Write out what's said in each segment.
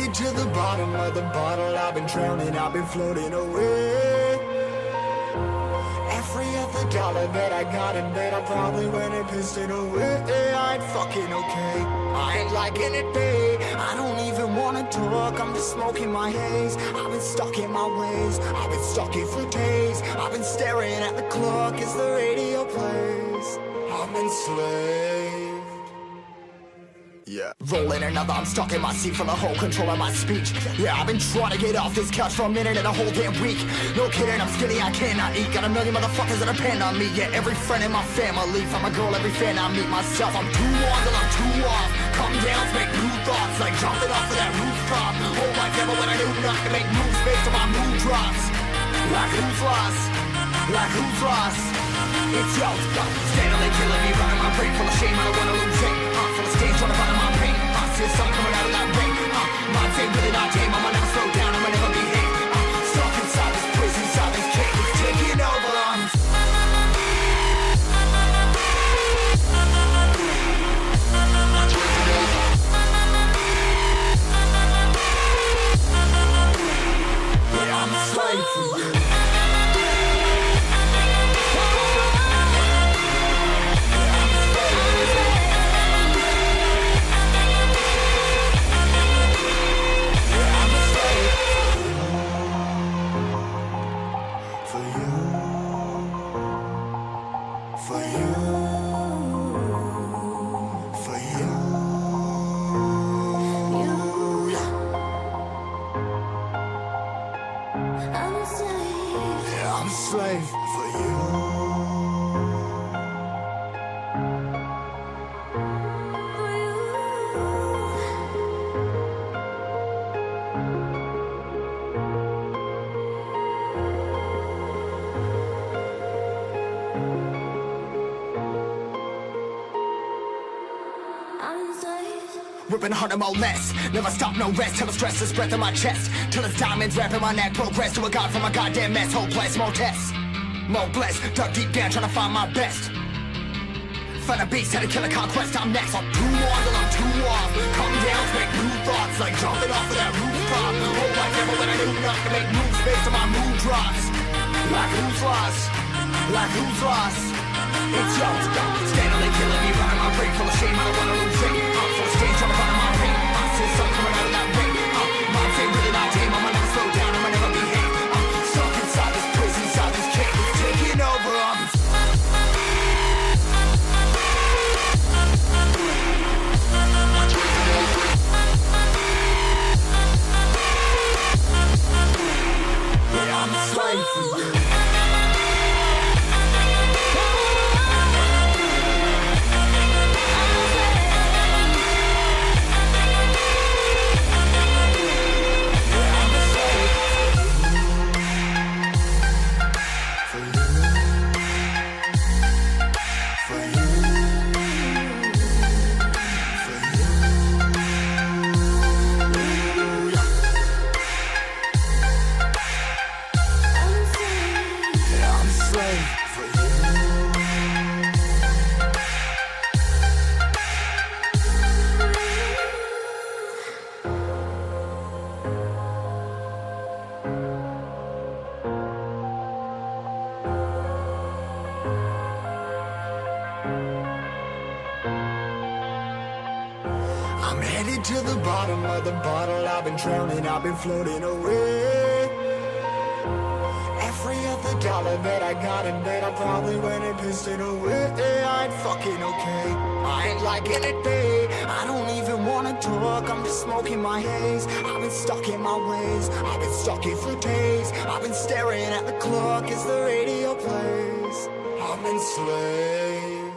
headed to the bottom of the bottle. I've been drowning, I've been floating away. Every other dollar that I got in bed, I probably went and pissed it away. I ain't fucking okay, I ain't liking it, babe. I don't even wanna talk, I'm just smoking my haze. I've been stuck in my ways, I've been stuck here for days. I've been staring at the clock as the radio plays. I'm enslaved. Yeah. Rolling another, I'm stuck in my seat for the whole control of my speech. Yeah, I've been trying to get off this couch for a minute and a whole damn week. No kidding, I'm skinny, I cannot eat. Got a million motherfuckers that depend on me. Yeah, every friend in my family, from a girl, every fan I meet myself. I'm too on till I'm too off. Come down, make new thoughts, like jumping off of that rooftop. Whole life ever when I knew not to make moves based on my mood drops. Like who's lost? Like who's lost? It's yo, steadily killing me, running my brain full of shame. I don't wanna lose it. Full of stage, trying to find my pain. See the sun coming out of that rain. Minds ain't really not tame. I'ma never slow down, I'ma never behave. Stuck inside this prison, inside this cage, it's taking over. Yeah, I'm a slave for you. I'm a slave for you. Ripping hard, I'm all mess. Never stop, no rest. Till the stress is breath in my chest. Till it's diamonds wrapping my neck. Progress to a god from a goddamn mess. Hopeless, more tests, more blessed. Dug deep down, trying to find my best. Find a beast, had to kill a conquest. I'm next. I'm too on till I'm too off. Come down, make new thoughts, like jumping off of that rooftop. Whole life ever when I knew not to make moves based on my mood drops. Like who's lost? Like who's lost? It's yo, steadily killing me, running my brain full of shame. I don't wanna lose it. Full of stage, trying to find my pain. See the sun coming out of that rain. Minds ain't really not tame. I'ma never slow down, I'ma never behave. Stuck inside this prison, inside this cage, it's taking over. Yeah, I'm a slave for you. I'm headed to the bottom of the bottle. I've been drowning, I've been floating away. Every other dollar that I got in bed, I probably went and pissed it away. I ain't fucking okay, I ain't liking it, babe. I don't even wanna talk, I'm just smoking my haze. I've been stuck in my ways, I've been stuck here for days. I've been staring at the clock as the radio plays. I'm enslaved.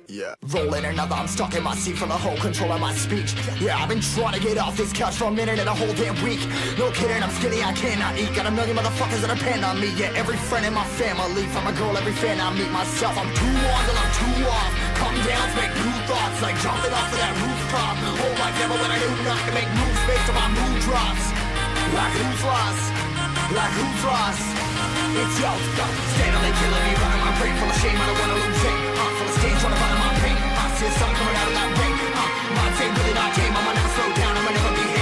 Yeah. Rolling another, I'm stuck in my seat for the whole control of my speech. Yeah, I've been trying to get off this couch for a minute and a whole damn week. No kidding, I'm skinny, I cannot eat. Got a million motherfuckers that depend on me. Yeah, every friend in my family, from a girl, every fan I meet myself. I'm too on till I'm too off. Come down, make new thoughts, like jumping off of that rooftop. Whole life ever when I knew not to make moves based on my mood drops. Like who's lost? Like who's lost? It's yo, steadily killing me, running my brain full of shame. I don't wanna lose it. Full of stage, trying to find my pain. See the sun coming out of that rain. Minds ain't really not tame. I'ma never slow down, I'ma never behave.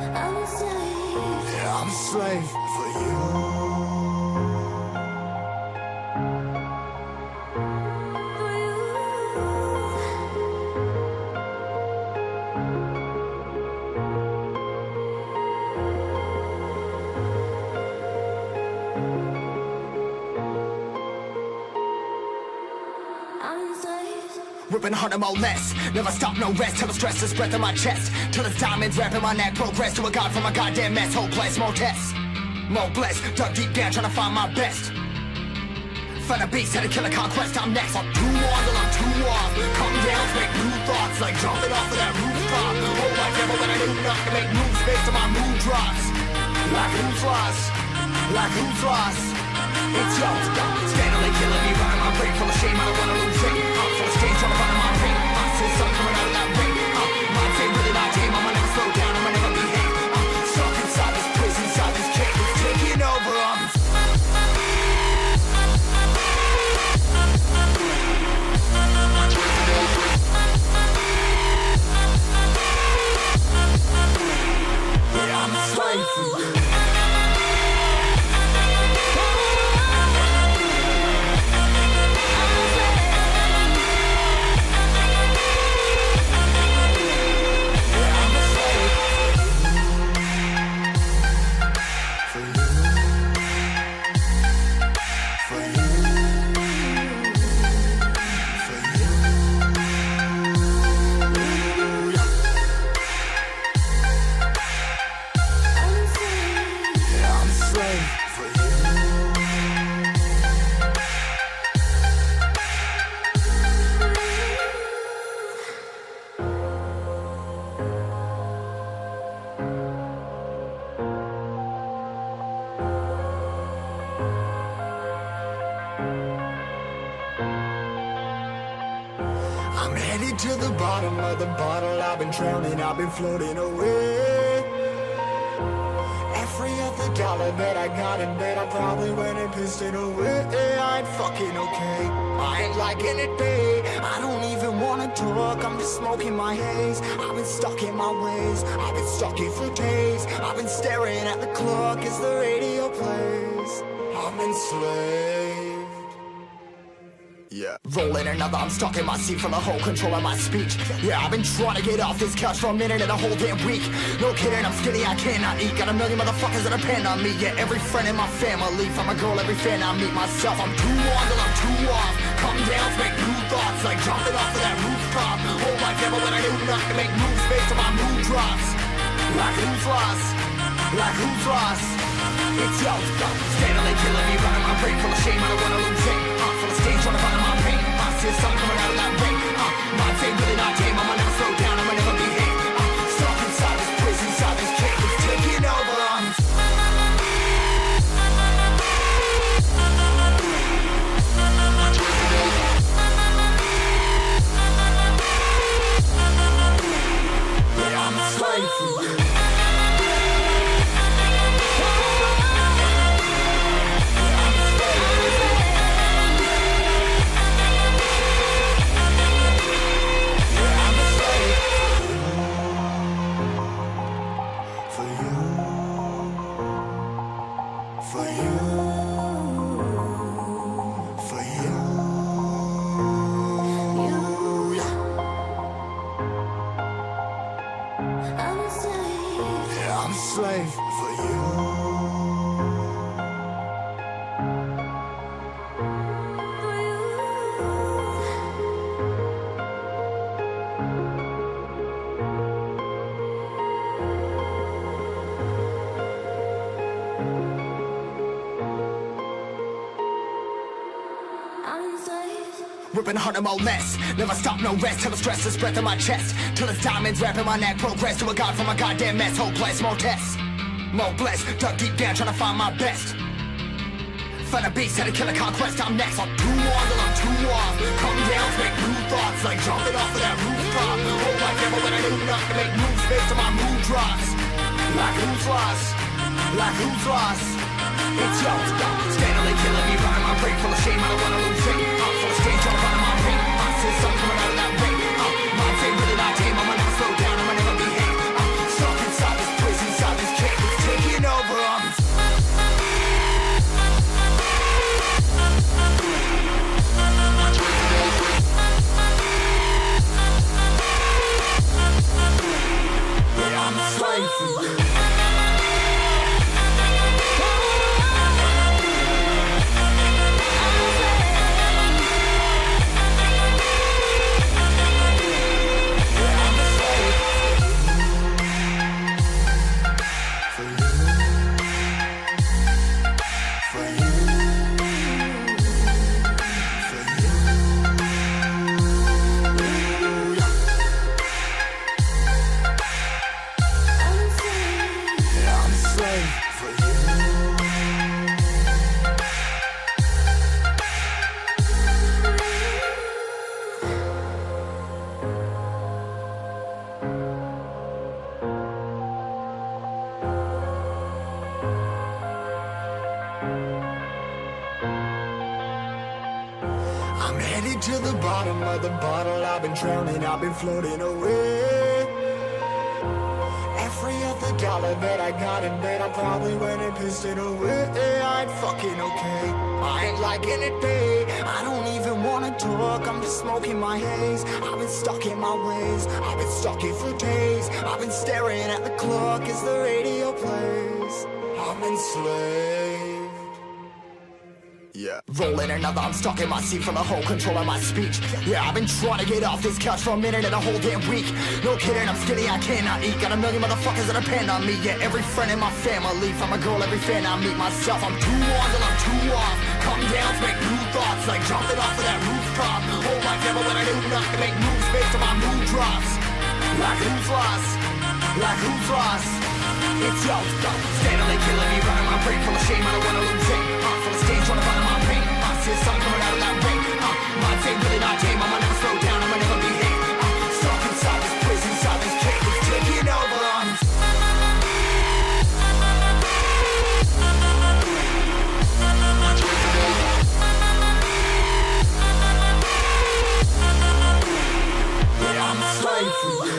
Yeah, I'm a slave for you. Ripping harder, more less. Never stop, no rest. Till the stress is breath in my chest. Till it's diamonds wrapping my neck. Progress to a god from a goddamn mess. Hopeless, more tests. More blessed. Dug deep down trying to find my best. Find a beast, had to kill a conquest. I'm next. I'm too on till I'm too off. Come down to make new thoughts. Like jumping off of that rooftop. Hold my devil when I do nothing to make moves based on my mood drops. Like who's lost? Like who's lost? It's yours, steadily killing me, running my brain full of shame, I don't wanna lose it. I'm full of stage, trying to run my pain. I see sun coming out of that rain. My day really not tame, I'ma never slow down, I'ma never behave. Stuck inside this prison, inside this cage, it's taking over. Yeah, I'm a slave for you. I'm headed to the bottom of the bottle. I've been drowning, I've been floating away. Every other dollar that I got in bed, I probably went and pissed it away. I ain't fucking okay, I ain't liking it, babe. I don't even wanna talk, I'm just smoking my haze. I've been stuck in my ways, I've been stuck here for days. I've been staring at the clock as the radio plays. I'm enslaved. Yeah, rolling another, I'm stuck in my seat from the whole control of my speech. Yeah, I've been trying to get off this couch for a minute and a whole damn week. No kidding, I'm skinny, I cannot eat. Got a million motherfuckers that depend on me. Yeah, every friend in my family, from a girl, every fan I meet myself. I'm too on till I'm too off. Come down to make new thoughts, like jumping off of that rooftop. Hold my devil when I do nothing to make moves based on my mood drops. Like who's lost? Like who's lost? It's yours, steadily killing me, running my brain full of shame, I don't wanna lose it. Full of stage, trying to find my pain. I see the sun coming out of that rain. My day really not tame, I'ma never slow down, I'ma never behave. Stuck inside this prison, inside this cage, it's taking over. Yeah, I'm a slave for you. I'm a slave for you. Ripping harder, more less. Never stop, no rest. Till the stress is breath in my chest. Till it's diamonds wrapping my neck. Progress to a god from a goddamn mess. Hopeless, more tests. More blessed. Dug deep down trying to find my best. Find a beast, had to kill a conquest. I'm next. I'm too on till I'm too off. Come down to make new thoughts. Like jumping off of that rooftop. Hold my devil when I do nothing to make moves based on my mood drops. Like who's lost? Like who's lost? It's yours, steadily killing me, running my brain full of shame, I don't wanna lose it. I'm full of stage, trying to find my pain. I see the sun coming out of that rain. My day really not tame, I'ma never slow down, I'ma never behave. Stuck inside this prison. slave for you. I'm headed to the bottom of the bottle. I've been drowning, I've been floating away. Every other dollar that I got in bed, I probably went and pissed it away. I ain't fucking okay, I ain't liking it, babe. I don't even wanna talk, I'm just smoking my haze. I've been stuck in my ways, I've been stuck here for days. I've been staring at the clock as the radio plays. I'm enslaved. Yeah. Rolling another, I'm stuck in my seat from the whole control of my speech. Yeah, I've been trying to get off this couch for a minute and a whole damn week. No kidding, I'm skinny, I cannot eat. Got a million motherfuckers that depend on me. Yeah, every friend in my family, from a girl, every fan I meet myself. I'm too on till I'm too off. Come down to make new thoughts, like jumping off of that rooftop. Whole life never when I do nothing, make moves based on my mood drops. Like who's lost? Like who's lost? It's yo, steadily killing me, running my brain full of shame. I don't wanna lose it. Full of stage, trying to find my pain. See the sun coming out of that rain. My day really not tame. I'ma never slow down. I'ma never behave. Stuck inside this prison, inside this cage. It's taking over. Yeah, I'm a slave for you.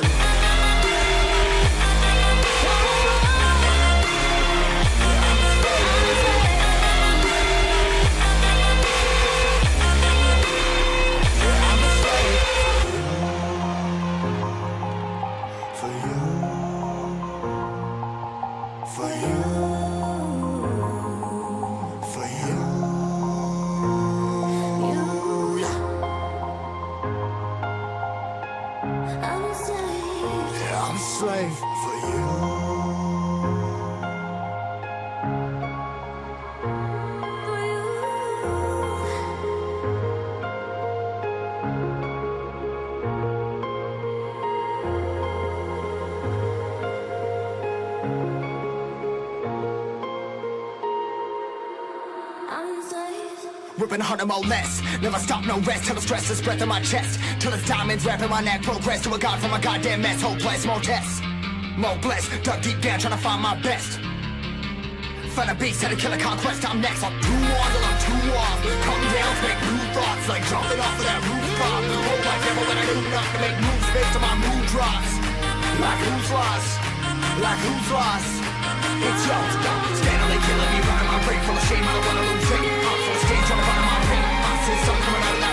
I'm a slave for you. Ripping harder, more less. Never stop, no rest. Till the stress is breath in my chest. Till it's diamonds wrapping my neck. Progress to a god from a goddamn mess. Hopeless, more tests. More blessed. Dug deep down, trying to find my best. Find a beast, had to kill a conquest. I'm next. I'm too on till I'm too off. Come down, make new thoughts. Like jumping off of that rooftop. Whole life never when I do nothing. Make moves based on my mood drops. Like who's lost? Like who's lost? It's yo, steadily killing me, running my brain full of shame. I don't wanna lose it. I'm full of stage, trying to find my pain. I see something coming out of